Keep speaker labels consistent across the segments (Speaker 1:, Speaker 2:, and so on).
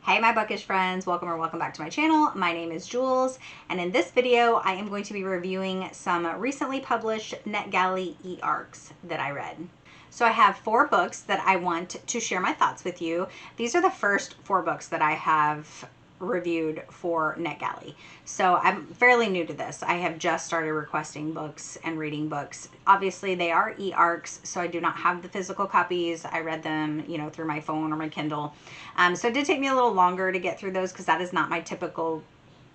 Speaker 1: Hey my bookish friends, welcome back to my channel. My name is Jules, and in this video I am going to be reviewing some recently published Netgalley eARCs that I read. So I have 4 books that I want to share my thoughts with you. These are the first 4 books that I have reviewed for Netgalley. So I'm fairly new to this. I have just started requesting books and reading books. Obviously they are eARCs, so I do not have the physical copies. I read them, through my phone or my Kindle. So it did take me a little longer to get through those because that is not my typical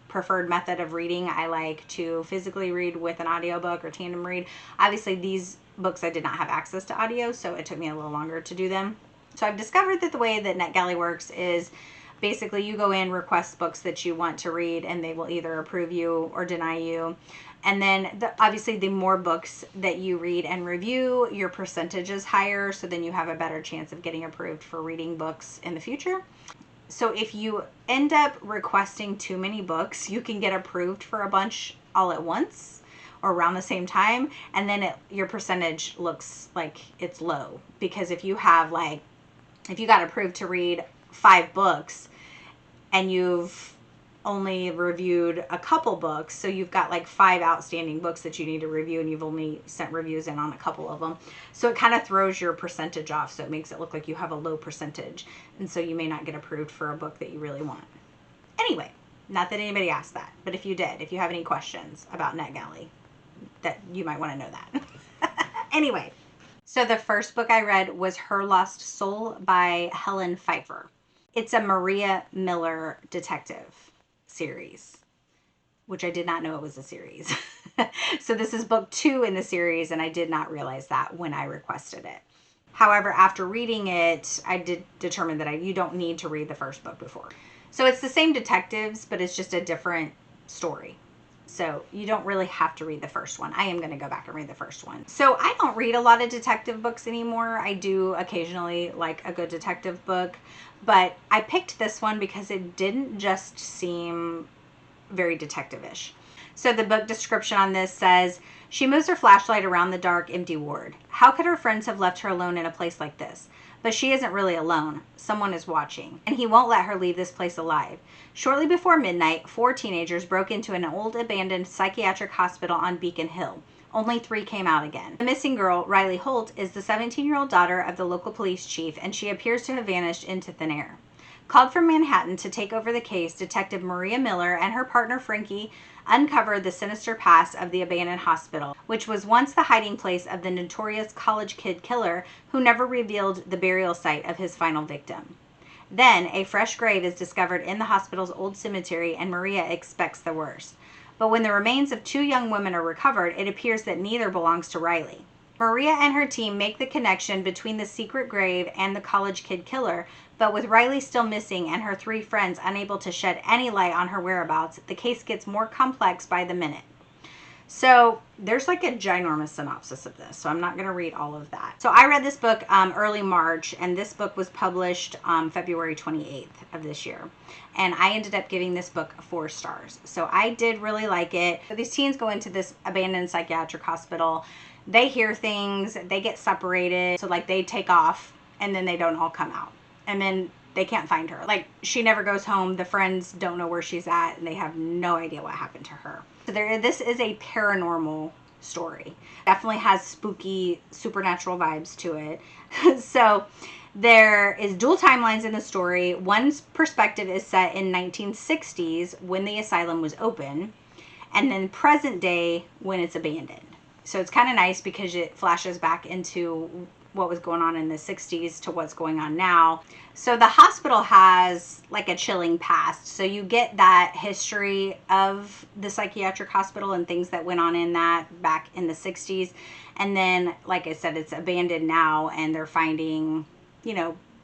Speaker 1: preferred method of reading. I like to physically read with an audiobook or tandem read. Obviously these books I did not have access to audio, so it took me a little longer to do them. So I've discovered that the way that Netgalley works is basically you go in, request books that you want to read, and they will either approve you or deny you. And then obviously the more books that you read and review, your percentage is higher, so then you have a better chance of getting approved for reading books in the future. So if you end up requesting too many books, you can get approved for a bunch all at once or around the same time, and then your percentage looks like it's low. Because if you got approved to read 5 books and you've only reviewed a couple books, so you've got like 5 outstanding books that you need to review, and you've only sent reviews in on a couple of them, so it kind of throws your percentage off, so it makes it look like you have a low percentage, and so you may not get approved for a book that you really want. Anyway, not that anybody asked that, but if you did, if you have any questions about Netgalley, that you might want to know that. Anyway, so the first book I read was Her Lost Soul by Helen Pfeiffer. It's a Maria Miller detective series, which I did not know it was a series. So this is book 2 in the series, and I did not realize that when I requested it. However, after reading it, I did determine that you don't need to read the first book before. So it's the same detectives, but it's just a different story. So you don't really have to read the first one. I am going to go back and read the first one. So I don't read a lot of detective books anymore. I do occasionally like a good detective book, but I picked this one because it didn't just seem very detective-ish. So the book description on this says, she moves her flashlight around the dark, empty ward. How could her friends have left her alone in a place like this? But she isn't really alone. Someone is watching, and he won't let her leave this place alive. Shortly before midnight, 4 teenagers broke into an old abandoned psychiatric hospital on Beacon Hill. Only 3 came out again. The missing girl, Riley Holt, is the 17-year-old daughter of the local police chief, and she appears to have vanished into thin air. Called from Manhattan to take over the case, Detective Maria Miller and her partner Frankie uncovered the sinister past of the abandoned hospital, which was once the hiding place of the notorious college kid killer who never revealed the burial site of his final victim. Then, a fresh grave is discovered in the hospital's old cemetery, and Maria expects the worst. But when the remains of 2 young women are recovered, it appears that neither belongs to Riley. Maria and her team make the connection between the secret grave and the college kid killer, but with Riley still missing and her 3 friends unable to shed any light on her whereabouts, the case gets more complex by the minute. So there's like a ginormous synopsis of this, so I'm not going to read all of that. So I read this book early March, and this book was published February 28th of this year. And I ended up giving this book 4 stars. So I did really like it. So these teens go into this abandoned psychiatric hospital. They hear things, they get separated. So like they take off and then they don't all come out. And then they can't find her. Like, she never goes home. The friends don't know where she's at, and they have no idea what happened to her. So this is a paranormal story. Definitely has spooky, supernatural vibes to it. So there is dual timelines in the story. One's perspective is set in 1960s when the asylum was open, and then present day when it's abandoned. So it's kind of nice because it flashes back into what was going on in the 60s to what's going on now. So the hospital has like a chilling past. So you get that history of the psychiatric hospital and things that went on in that back in the 60s. And then, like I said, it's abandoned now, and they're finding,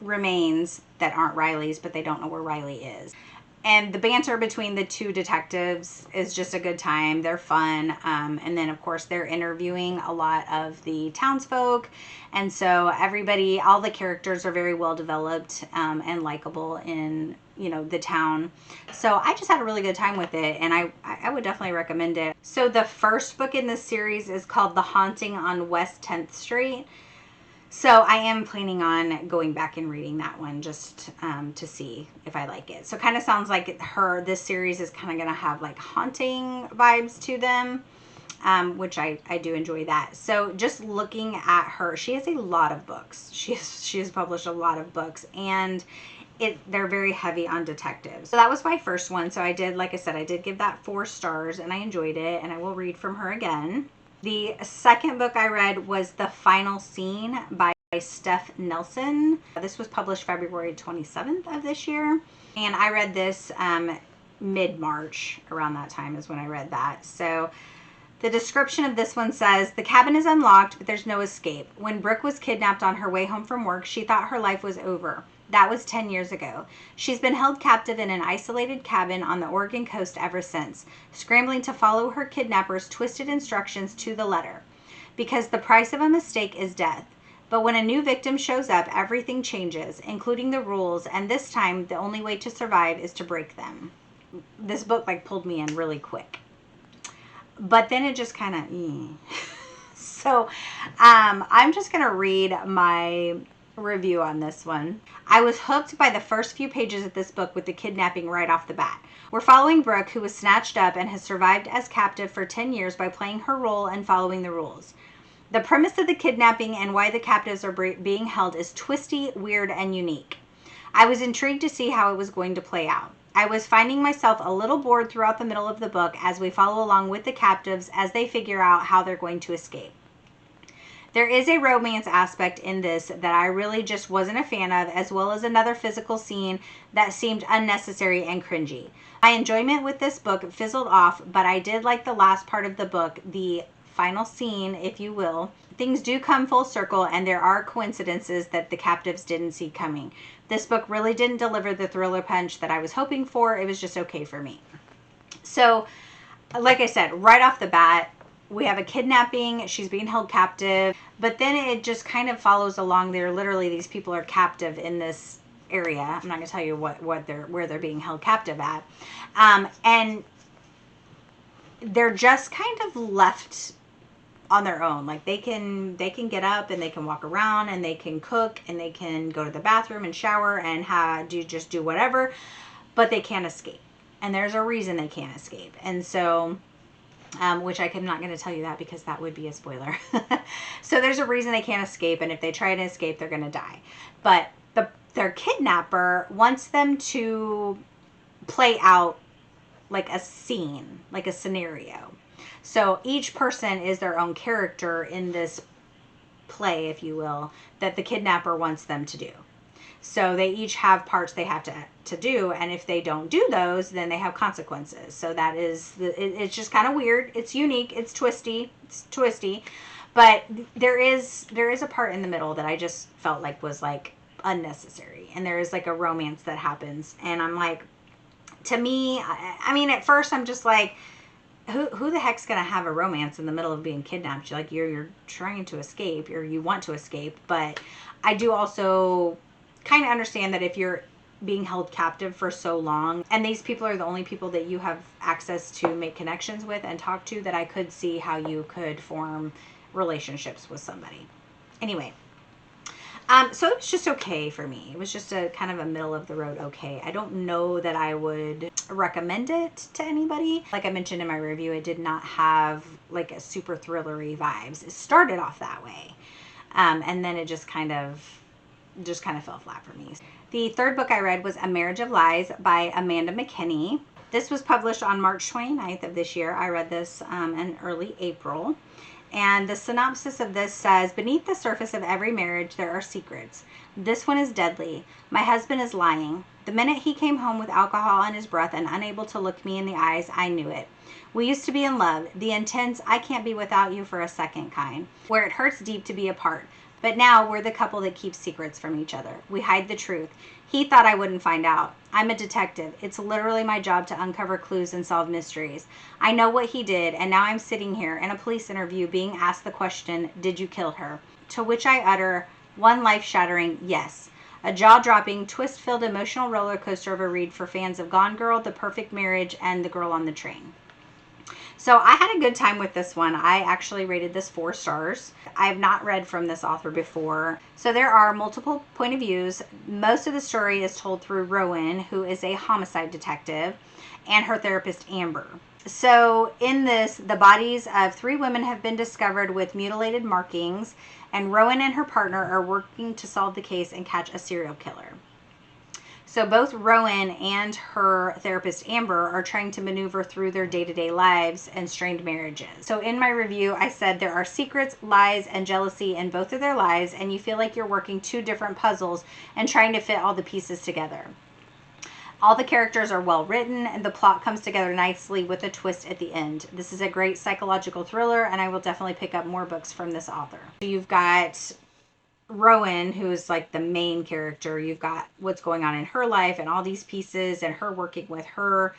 Speaker 1: remains that aren't Riley's, but they don't know where Riley is. And the banter between the 2 detectives is just a good time. They're fun. And then, of course, they're interviewing a lot of the townsfolk. And so everybody, all the characters are very well developed and likable in, the town. So I just had a really good time with it, and I would definitely recommend it. So the first book in this series is called The Haunting on West 10th Street. So I am planning on going back and reading that one just to see if I like it. So it kind of sounds like this series is kind of going to have like haunting vibes to them, which I do enjoy that. So just looking at her, she has a lot of books. She has published a lot of books, and they're very heavy on detectives. So that was my first one. So I did, like I said, I did give that 4 stars, and I enjoyed it, and I will read from her again. The second book I read was The Final Scene by Steph Nelson. This was published February 27th of this year, and I read this mid-March. Around that time is when I read that. So the description of this one says, the cabin is unlocked, but there's no escape. When Brooke was kidnapped on her way home from work, she thought her life was over. That was 10 years ago. She's been held captive in an isolated cabin on the Oregon coast ever since, scrambling to follow her kidnappers' twisted instructions to the letter. Because the price of a mistake is death. But when a new victim shows up, everything changes, including the rules, and this time, the only way to survive is to break them. This book pulled me in really quick. But then it just kind of, So I'm just going to read my review on this one. I was hooked by the first few pages of this book with the kidnapping right off the bat. We're following Brooke, who was snatched up and has survived as captive for 10 years by playing her role and following the rules. The premise of the kidnapping and why the captives are being held is twisty, weird, and unique. I was intrigued to see how it was going to play out. I was finding myself a little bored throughout the middle of the book as we follow along with the captives as they figure out how they're going to escape. There is a romance aspect in this that I really just wasn't a fan of, as well as another physical scene that seemed unnecessary and cringy. My enjoyment with this book fizzled off, but I did like the last part of the book, the final scene, if you will. Things do come full circle, and there are coincidences that the captives didn't see coming. This book really didn't deliver the thriller punch that I was hoping for. It was just okay for me. So, like I said, right off the bat, we have a kidnapping. She's being held captive, but then it just kind of follows along there. Literally, these people are captive in this area. I'm not going to tell you where they're being held captive at, and they're just kind of left on their own. Like they can get up and they can walk around and they can cook and they can go to the bathroom and shower and do whatever, but they can't escape. And there's a reason they can't escape. And so, which I'm not going to tell you that because that would be a spoiler. So there's a reason they can't escape, and if they try to escape, they're going to die. But their kidnapper wants them to play out like a scene, like a scenario. So each person is their own character in this play, if you will, that the kidnapper wants them to do. So they each have parts they have to do, and if they don't do those, then they have consequences. So that is, it's just kind of weird. It's unique. It's twisty. But there is a part in the middle that I just felt like was like unnecessary. And there is like a romance that happens. And I'm like, to me, I mean, at first I'm just like, who the heck's going to have a romance in the middle of being kidnapped? You're trying to escape, or you want to escape. But I do also kind of understand that if you're being held captive for so long, and these people are the only people that you have access to make connections with and talk to, that I could see how you could form relationships with somebody. Anyway, so it was just okay for me. It was just a kind of a middle of the road okay. I don't know that I would recommend it to anybody. Like I mentioned in my review, it did not have like a super thrillery vibes. It started off that way, and then it just kind of fell flat for me. The third book I read was A Marriage of Lies by Amanda McKinney. This was published on March 29th of this year. I read this in early April. And the synopsis of this says, beneath the surface of every marriage, there are secrets. This one is deadly. My husband is lying. The minute he came home with alcohol in his breath and unable to look me in the eyes, I knew it. We used to be in love, the intense, I can't be without you for a second kind, where it hurts deep to be apart. But now we're the couple that keeps secrets from each other. We hide the truth. He thought I wouldn't find out. I'm a detective. It's literally my job to uncover clues and solve mysteries. I know what he did, and now I'm sitting here in a police interview being asked the question, did you kill her? To which I utter one life-shattering yes. A jaw-dropping, twist-filled emotional roller coaster of a read for fans of Gone Girl, The Perfect Marriage, and The Girl on the Train. So I had a good time with this one. I actually rated this 4 stars. I have not read from this author before. So there are multiple point of views. Most of the story is told through Rowan, who is a homicide detective, and her therapist, Amber. So in this, the bodies of 3 women have been discovered with mutilated markings, and Rowan and her partner are working to solve the case and catch a serial killer. So both Rowan and her therapist Amber are trying to maneuver through their day-to-day lives and strained marriages. So in my review, I said there are secrets, lies, and jealousy in both of their lives, and you feel like you're working 2 different puzzles and trying to fit all the pieces together. All the characters are well written, and the plot comes together nicely with a twist at the end. This is a great psychological thriller, and I will definitely pick up more books from this author. So you've got Rowan, who is like the main character. You've got what's going on in her life and all these pieces, and her working with her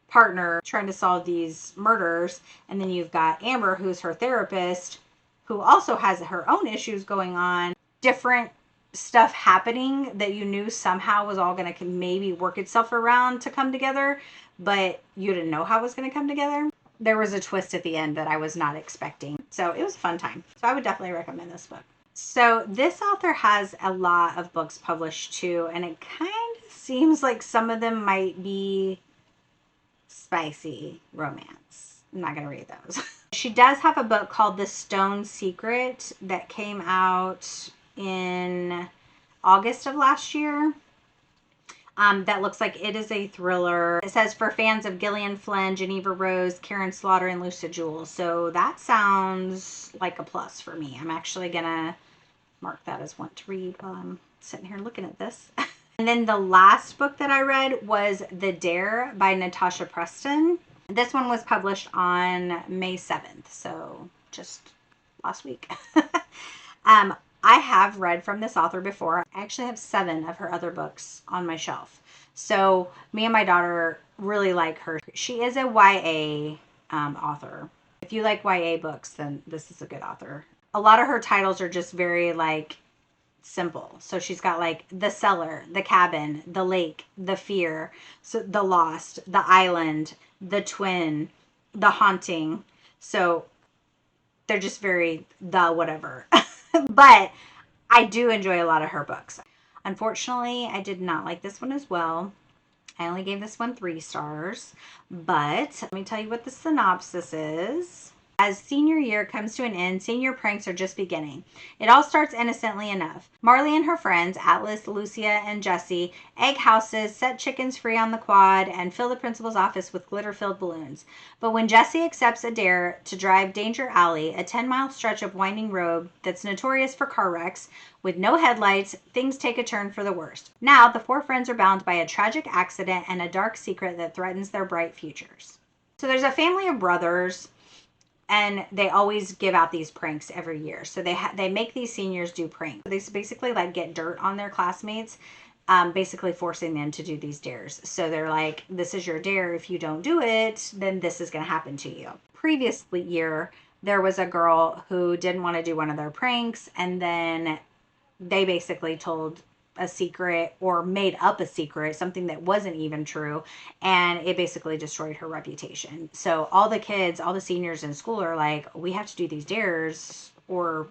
Speaker 1: partner trying to solve these murders. And then you've got Amber, who's her therapist, who also has her own issues going on. Different stuff happening that you knew somehow was all going to maybe work itself around to come together, but you didn't know how it was going to come together. There was a twist at the end that I was not expecting. So it was a fun time. So I would definitely recommend this book. So this author has a lot of books published too, and it kind of seems like some of them might be spicy romance. I'm not going to read those. She does have a book called The Stone Secret that came out in August of last year. That looks like it is a thriller. It says for fans of Gillian Flynn, Geneva Rose, Karen Slaughter, and Lucia Jewell. So that sounds like a plus for me. I'm actually gonna mark that as one to read while I'm sitting here looking at this. And then the last book that I read was The Dare by Natasha Preston. This one was published on May 7th, so just last week. I have read from this author before. I actually have 7 of her other books on my shelf. So me and my daughter really like her. She is a YA author. If you like YA books, then this is a good author. A lot of her titles are just very like simple. So she's got like The Cellar, The Cabin, The Lake, The Fear, so The Lost, The Island, The Twin, The Haunting. So they're just very the whatever. But I do enjoy a lot of her books. Unfortunately, I did not like this one as well. I only gave this one 3 stars. But let me tell you what the synopsis is. As senior year comes to an end, senior pranks are just beginning. It all starts innocently enough. Marley and her friends, Atlas, Lucia, and Jessie, egg houses, set chickens free on the quad, and fill the principal's office with glitter-filled balloons. But when Jessie accepts a dare to drive Danger Alley, a 10-mile stretch of winding road that's notorious for car wrecks, with no headlights, things take a turn for the worst. Now, the 4 friends are bound by a tragic accident and a dark secret that threatens their bright futures. So there's a family of brothers, and they always give out these pranks every year. So they make these seniors do pranks. They basically like get dirt on their classmates, basically forcing them to do these dares. So they're like, this is your dare. If you don't do it, then this is going to happen to you. Previous year, there was a girl who didn't want to do one of their pranks, and then they basically told a secret or made up a secret, something that wasn't even true, and it basically destroyed her reputation. So all the kids, all the seniors in school are like, we have to do these dares, or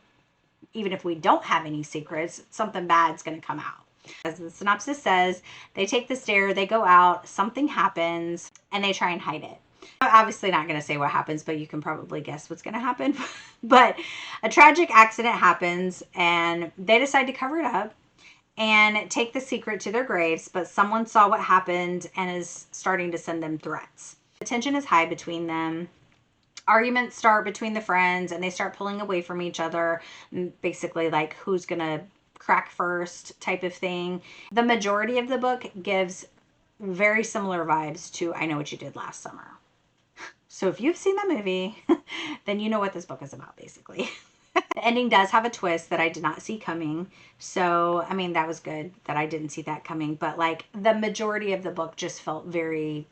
Speaker 1: even if we don't have any secrets, something bad's going to come out. As the synopsis says, they take this dare, they go out, something happens, and they try and hide it. I'm obviously not going to say what happens, but you can probably guess what's going to happen. But a tragic accident happens, and they decide to cover it up and take the secret to their graves, but someone saw what happened and is starting to send them threats. The tension is high between them. Arguments start between the friends, and they start pulling away from each other, basically like who's gonna crack first type of thing. The majority of the book gives very similar vibes to I Know What You Did Last Summer. So if you've seen that movie, then you know what this book is about, basically. The ending does have a twist that I did not see coming. So, I mean, that was good that I didn't see that coming. But, like, the majority of the book just felt very,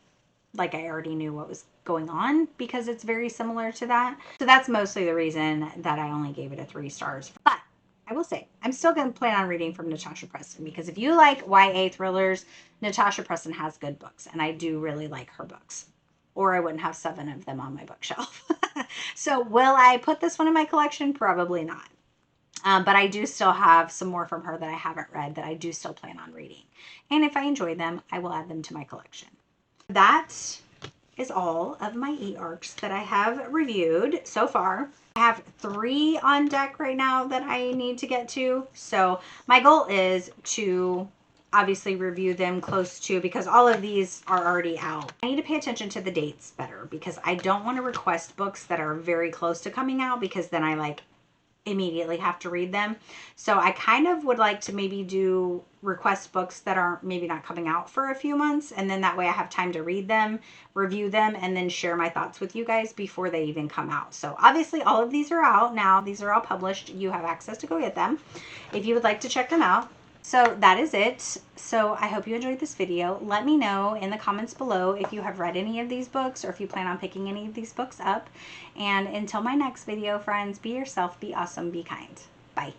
Speaker 1: like I already knew what was going on because it's very similar to that. So that's mostly the reason that I only gave it a 3 stars. But I will say, I'm still going to plan on reading from Natasha Preston because if you like YA thrillers, Natasha Preston has good books. And I do really like her books. or I wouldn't have 7 of them on my bookshelf. So will I put this one in my collection? Probably not. But I do still have some more from her that I haven't read that I do still plan on reading. And if I enjoy them, I will add them to my collection. That is all of my eARCs that I have reviewed so far. I have 3 on deck right now that I need to get to. So my goal is to obviously review them close to, because all of these are already out. I need to pay attention to the dates better, because I don't want to request books that are very close to coming out, because then I like immediately have to read them. So I kind of would like to maybe do request books that are maybe not coming out for a few months, and then that way I have time to read them, review them, and then share my thoughts with you guys before they even come out. So obviously all of these are out now. These are all published. You have access to go get them if you would like to check them out. So that is it. So I hope you enjoyed this video. Let me know in the comments below if you have read any of these books or if you plan on picking any of these books up. And until my next video, friends, be yourself, be awesome, be kind. Bye.